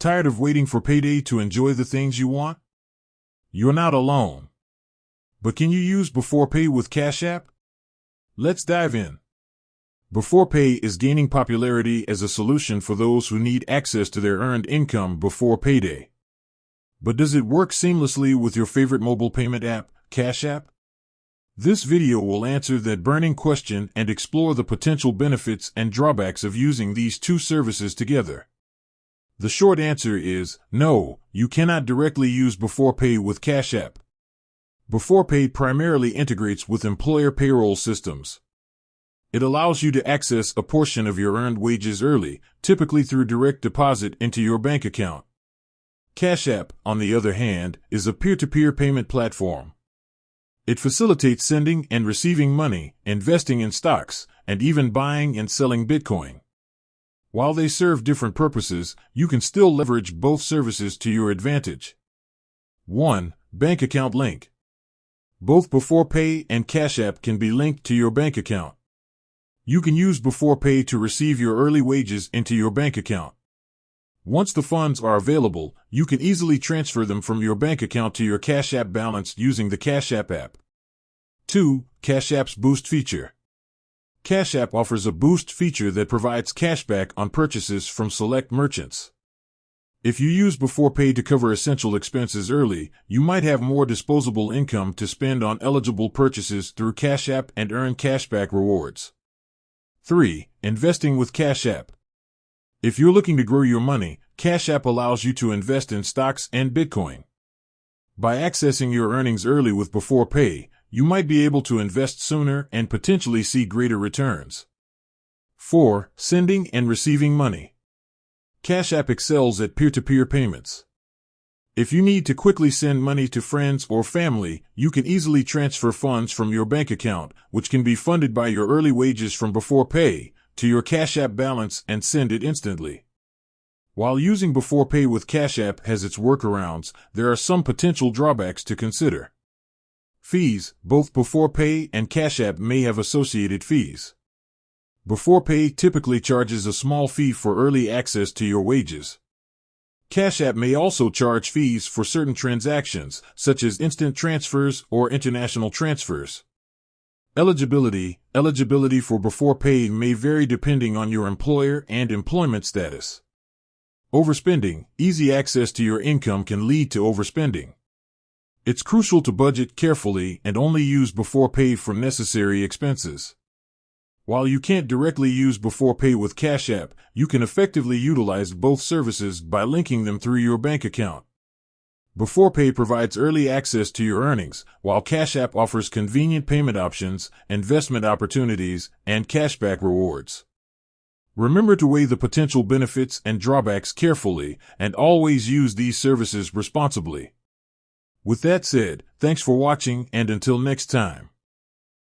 Tired of waiting for payday to enjoy the things you want? You're not alone. But can you use Beforepay with CashApp? Let's dive in. Beforepay is gaining popularity as a solution for those who need access to their earned income before payday. But does it work seamlessly with your favorite mobile payment app, CashApp? This video will answer that burning question and explore the potential benefits and drawbacks of using these two services together. The short answer is no, you cannot directly use Beforepay with CashApp. Beforepay primarily integrates with employer payroll systems. It allows you to access a portion of your earned wages early, typically through direct deposit into your bank account. CashApp, on the other hand, is a peer-to-peer payment platform. It facilitates sending and receiving money, investing in stocks, and even buying and selling Bitcoin. While they serve different purposes, you can still leverage both services to your advantage. 1. Bank account link. Both Beforepay and CashApp can be linked to your bank account. You can use Beforepay to receive your early wages into your bank account. Once the funds are available, you can easily transfer them from your bank account to your CashApp balance using the CashApp app. 2. CashApp's Boost feature. CashApp offers a boost feature that provides cashback on purchases from select merchants. If you use Beforepay to cover essential expenses early, you might have more disposable income to spend on eligible purchases through CashApp and earn cashback rewards. 3. Investing with CashApp. If you're looking to grow your money, CashApp allows you to invest in stocks and Bitcoin. By accessing your earnings early with Beforepay, you might be able to invest sooner and potentially see greater returns. 4. Sending and receiving money. CashApp excels at peer-to-peer payments. If you need to quickly send money to friends or family, you can easily transfer funds from your bank account, which can be funded by your early wages from Beforepay, to your CashApp balance and send it instantly. While using Beforepay with CashApp has its workarounds, there are some potential drawbacks to consider. Fees. Both Beforepay and CashApp may have associated fees. Beforepay typically charges a small fee for early access to your wages. CashApp may also charge fees for certain transactions, such as instant transfers or international transfers. Eligibility for Beforepay may vary depending on your employer and employment status. Overspending. Easy access to your income can lead to overspending. It's crucial to budget carefully and only use Beforepay for necessary expenses. While you can't directly use Beforepay with CashApp, you can effectively utilize both services by linking them through your bank account. Beforepay provides early access to your earnings, while CashApp offers convenient payment options, investment opportunities, and cashback rewards. Remember to weigh the potential benefits and drawbacks carefully, and always use these services responsibly. With that said, thanks for watching, and until next time.